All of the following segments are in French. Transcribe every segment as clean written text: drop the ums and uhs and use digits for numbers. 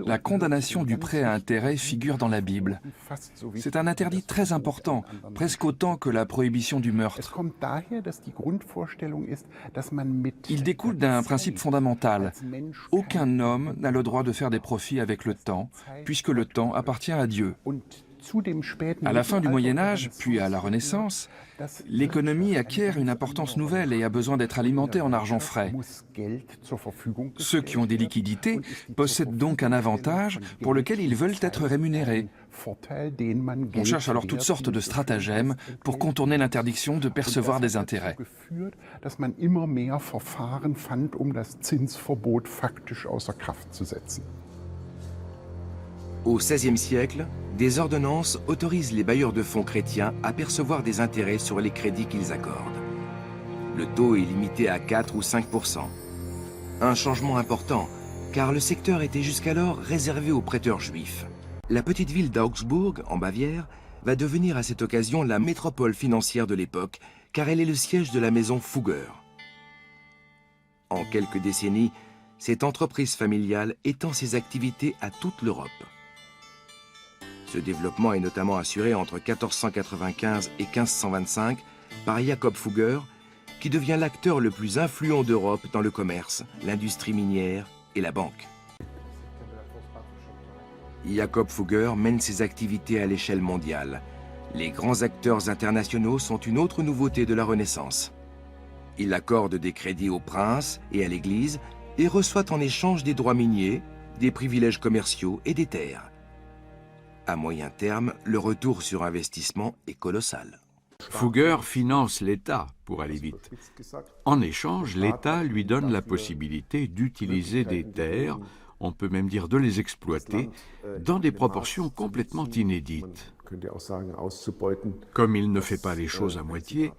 La condamnation du prêt à intérêt figure dans la Bible. C'est un interdit très important, presque autant que la prohibition du meurtre. Il découle d'un principe fondamental. Aucun homme n'a le droit de faire des profits avec le temps, puisque le temps appartient à Dieu. À la fin du Moyen Âge, puis à la Renaissance, l'économie acquiert une importance nouvelle et a besoin d'être alimentée en argent frais. Ceux qui ont des liquidités possèdent donc un avantage pour lequel ils veulent être rémunérés. On cherche alors toutes sortes de stratagèmes pour contourner l'interdiction de percevoir des intérêts. Au XVIe siècle, des ordonnances autorisent les bailleurs de fonds chrétiens à percevoir des intérêts sur les crédits qu'ils accordent. Le taux est limité à 4 ou 5%. Un changement important, car le secteur était jusqu'alors réservé aux prêteurs juifs. La petite ville d'Augsbourg, en Bavière, va devenir à cette occasion la métropole financière de l'époque, car elle est le siège de la maison Fugger. En quelques décennies, cette entreprise familiale étend ses activités à toute l'Europe. Ce développement est notamment assuré entre 1495 et 1525 par Jacob Fugger, qui devient l'acteur le plus influent d'Europe dans le commerce, l'industrie minière et la banque. Jacob Fugger mène ses activités à l'échelle mondiale. Les grands acteurs internationaux sont une autre nouveauté de la Renaissance. Il accorde des crédits aux princes et à l'Église et reçoit en échange des droits miniers, des privilèges commerciaux et des terres. À moyen terme, le retour sur investissement est colossal. Fugger finance l'État, pour aller vite. En échange, l'État lui donne la possibilité d'utiliser des terres, on peut même dire de les exploiter, dans des proportions complètement inédites. Comme il ne fait pas les choses à moitié,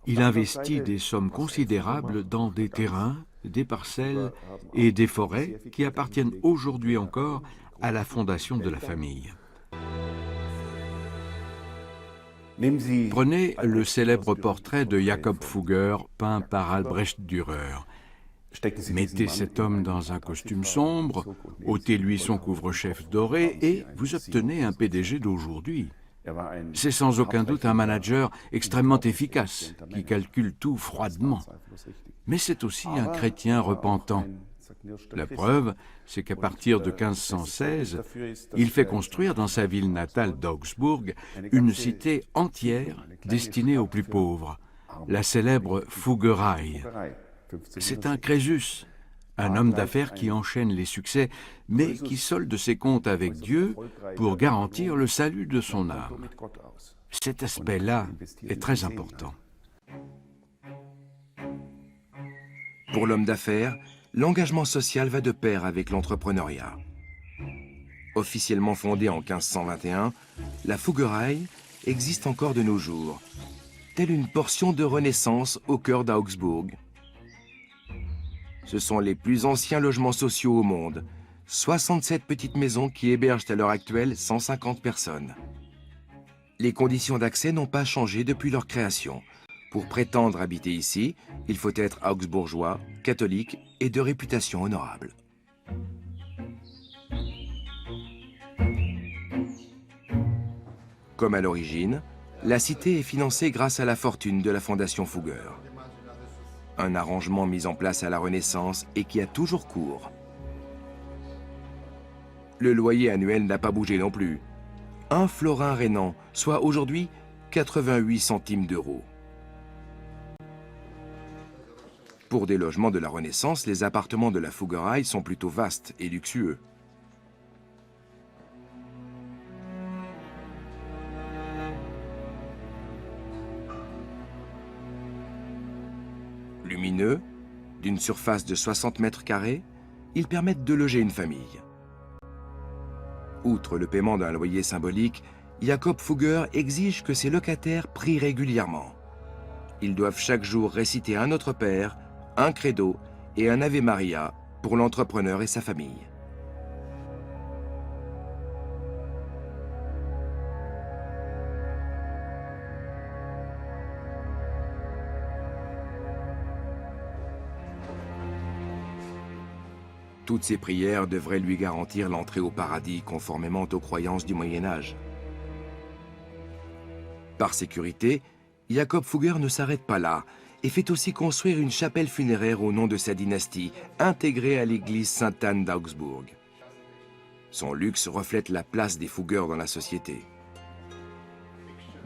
il investit des sommes considérables dans des terrains, des parcelles et des forêts qui appartiennent aujourd'hui encore à la fondation de la famille. Prenez le célèbre portrait de Jacob Fugger, peint par Albrecht Dürer. Mettez cet homme dans un costume sombre, ôtez-lui son couvre-chef doré et vous obtenez un PDG d'aujourd'hui. C'est sans aucun doute un manager extrêmement efficace, qui calcule tout froidement. Mais c'est aussi un chrétien repentant. La preuve, c'est qu'à partir de 1516, il fait construire dans sa ville natale d'Augsbourg une cité entière destinée aux plus pauvres, la célèbre Fuggerei. C'est un Crésus, un homme d'affaires qui enchaîne les succès, mais qui solde ses comptes avec Dieu pour garantir le salut de son âme. Cet aspect-là est très important. Pour l'homme d'affaires, l'engagement social va de pair avec l'entrepreneuriat. Officiellement fondée en 1521, la Fuggerei existe encore de nos jours, telle une portion de renaissance au cœur d'Augsbourg. Ce sont les plus anciens logements sociaux au monde, 67 petites maisons qui hébergent à l'heure actuelle 150 personnes. Les conditions d'accès n'ont pas changé depuis leur création. Pour prétendre habiter ici, il faut être augsbourgeois, catholique et de réputation honorable. Comme à l'origine, la cité est financée grâce à la fortune de la Fondation Fugger. Un arrangement mis en place à la Renaissance et qui a toujours cours. Le loyer annuel n'a pas bougé non plus. 1 florin rhénan, soit aujourd'hui 88 centimes d'euros. Pour des logements de la Renaissance, les appartements de la Fuggerei sont plutôt vastes et luxueux. Lumineux, d'une surface de 60 mètres carrés, ils permettent de loger une famille. Outre le paiement d'un loyer symbolique, Jacob Fugger exige que ses locataires prient régulièrement. Ils doivent chaque jour réciter un Notre Père, un credo et un Ave Maria pour l'entrepreneur et sa famille. Toutes ces prières devraient lui garantir l'entrée au paradis conformément aux croyances du Moyen-Âge. Par sécurité, Jakob Fugger ne s'arrête pas là et fait aussi construire une chapelle funéraire au nom de sa dynastie, intégrée à l'église Sainte-Anne d'Augsbourg. Son luxe reflète la place des Fugger dans la société.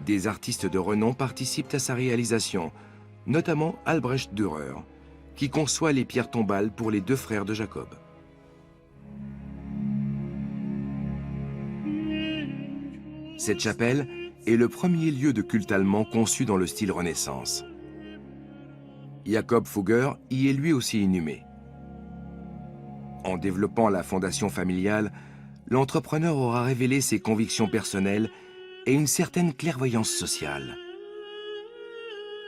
Des artistes de renom participent à sa réalisation, notamment Albrecht Dürer, qui conçoit les pierres tombales pour les deux frères de Jacob. Cette chapelle est le premier lieu de culte allemand conçu dans le style Renaissance. Jakob Fugger y est lui aussi inhumé. En développant la fondation familiale, l'entrepreneur aura révélé ses convictions personnelles et une certaine clairvoyance sociale.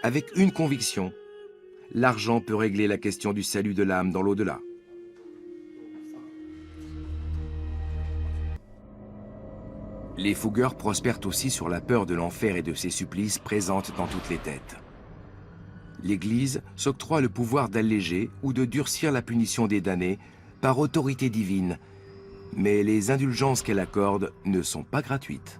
Avec une conviction, l'argent peut régler la question du salut de l'âme dans l'au-delà. Les Fugger prospèrent aussi sur la peur de l'enfer et de ses supplices présentes dans toutes les têtes. L'Église s'octroie le pouvoir d'alléger ou de durcir la punition des damnés par autorité divine, mais les indulgences qu'elle accorde ne sont pas gratuites.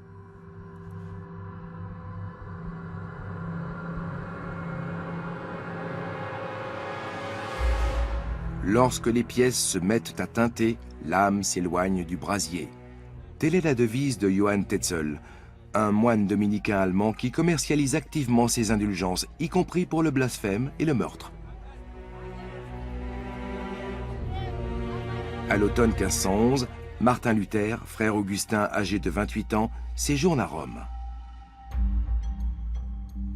Lorsque les pièces se mettent à teinter, l'âme s'éloigne du brasier. Telle est la devise de Johann Tetzel, un moine dominicain allemand qui commercialise activement ses indulgences, y compris pour le blasphème et le meurtre. À l'automne 1511, Martin Luther, frère Augustin âgé de 28 ans, séjourne à Rome.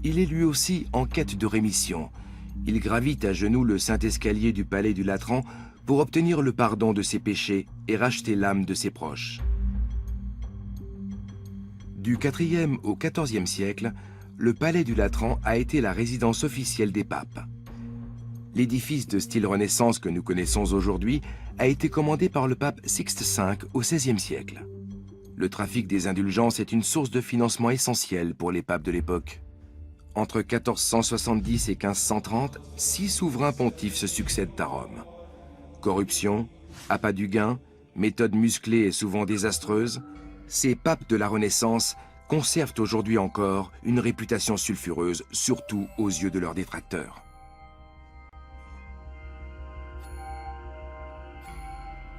Il est lui aussi en quête de rémission. Il gravite à genoux le saint escalier du palais du Latran pour obtenir le pardon de ses péchés et racheter l'âme de ses proches. Du IVe au XIVe siècle, le palais du Latran a été la résidence officielle des papes. L'édifice de style Renaissance que nous connaissons aujourd'hui a été commandé par le pape Sixte V au XVIe siècle. Le trafic des indulgences est une source de financement essentielle pour les papes de l'époque. Entre 1470 et 1530, 6 souverains pontifes se succèdent à Rome. Corruption, appât du gain, méthodes musclées et souvent désastreuses, ces papes de la Renaissance conservent aujourd'hui encore une réputation sulfureuse, surtout aux yeux de leurs détracteurs.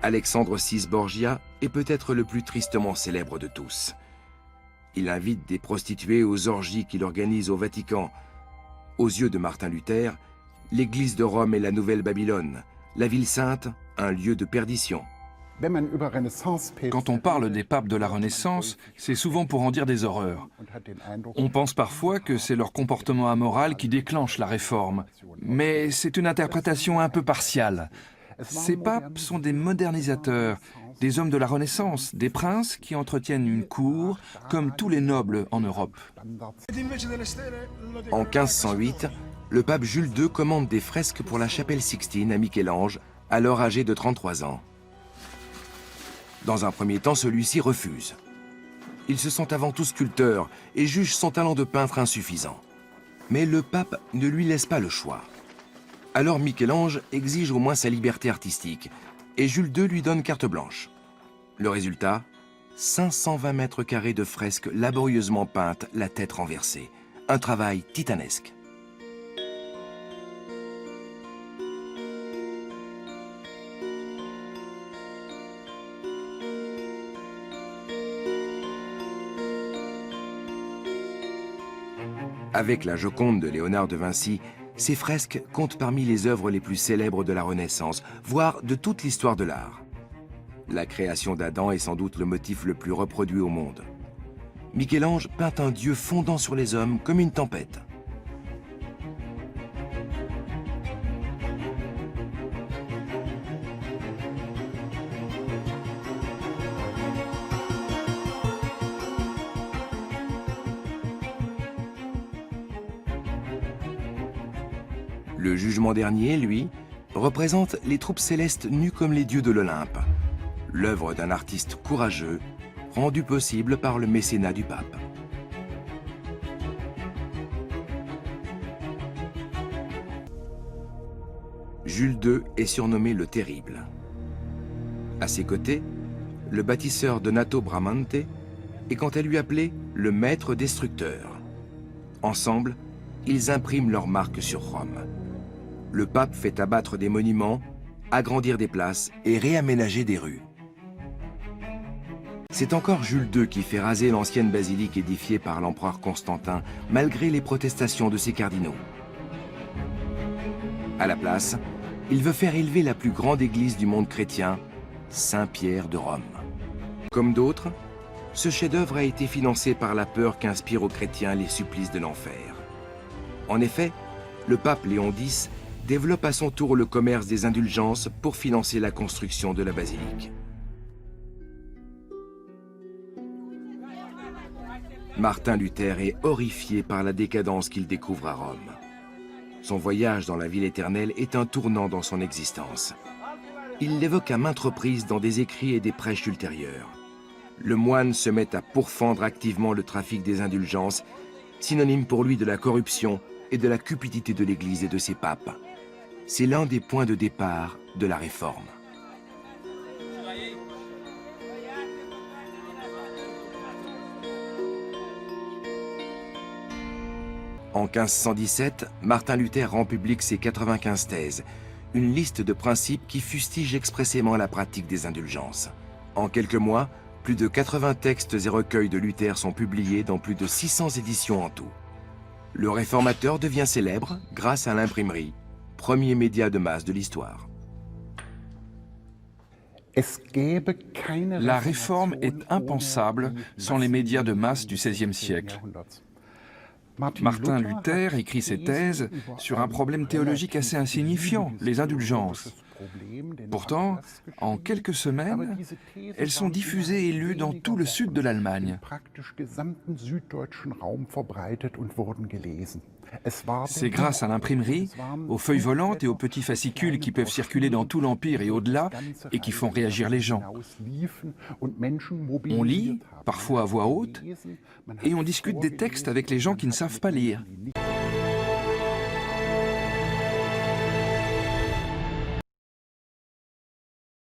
Alexandre VI Borgia est peut-être le plus tristement célèbre de tous. Il invite des prostituées aux orgies qu'il organise au Vatican. Aux yeux de Martin Luther, l'église de Rome est la nouvelle Babylone, la ville sainte, un lieu de perdition. Quand on parle des papes de la Renaissance, c'est souvent pour en dire des horreurs. On pense parfois que c'est leur comportement amoral qui déclenche la réforme, mais c'est une interprétation un peu partiale. Ces papes sont des modernisateurs, des hommes de la Renaissance, des princes qui entretiennent une cour, comme tous les nobles en Europe. En 1508, le pape Jules II commande des fresques pour la chapelle Sixtine à Michel-Ange, alors âgé de 33 ans. Dans un premier temps, celui-ci refuse. Il se sent avant tout sculpteur et juge son talent de peintre insuffisant. Mais le pape ne lui laisse pas le choix. Alors Michel-Ange exige au moins sa liberté artistique et Jules II lui donne carte blanche. Le résultat, 520 mètres carrés de fresques laborieusement peintes, la tête renversée. Un travail titanesque. Avec la Joconde de Léonard de Vinci, ces fresques comptent parmi les œuvres les plus célèbres de la Renaissance, voire de toute l'histoire de l'art. La création d'Adam est sans doute le motif le plus reproduit au monde. Michel-Ange peint un dieu fondant sur les hommes comme une tempête. Le jugement dernier, lui, représente les troupes célestes nues comme les dieux de l'Olympe, l'œuvre d'un artiste courageux, rendue possible par le mécénat du pape. Jules II est surnommé le Terrible. À ses côtés, le bâtisseur Donato Bramante est quant à lui appelé le maître destructeur. Ensemble, ils impriment leur marque sur Rome. Le pape fait abattre des monuments, agrandir des places et réaménager des rues. C'est encore Jules II qui fait raser l'ancienne basilique édifiée par l'empereur Constantin, malgré les protestations de ses cardinaux. À la place, il veut faire élever la plus grande église du monde chrétien, Saint-Pierre de Rome. Comme d'autres, ce chef-d'œuvre a été financé par la peur qu'inspirent aux chrétiens les supplices de l'enfer. En effet, le pape Léon X développe à son tour le commerce des indulgences pour financer la construction de la basilique. Martin Luther est horrifié par la décadence qu'il découvre à Rome. Son voyage dans la ville éternelle est un tournant dans son existence. Il l'évoque à maintes reprises dans des écrits et des prêches ultérieurs. Le moine se met à pourfendre activement le trafic des indulgences, synonyme pour lui de la corruption et de la cupidité de l'Église et de ses papes. C'est l'un des points de départ de la Réforme. En 1517, Martin Luther rend public ses 95 thèses, une liste de principes qui fustige expressément la pratique des indulgences. En quelques mois, plus de 80 textes et recueils de Luther sont publiés dans plus de 600 éditions en tout. Le réformateur devient célèbre grâce à l'imprimerie, premier média de masse de l'histoire. La réforme est impensable sans les médias de masse du XVIe siècle. Martin Luther écrit ses thèses sur un problème théologique assez insignifiant, les indulgences. Pourtant, en quelques semaines, elles sont diffusées et lues dans tout le sud de l'Allemagne. C'est grâce à l'imprimerie, aux feuilles volantes et aux petits fascicules qui peuvent circuler dans tout l'Empire et au-delà et qui font réagir les gens. On lit, parfois à voix haute, et on discute des textes avec les gens qui ne savent pas lire.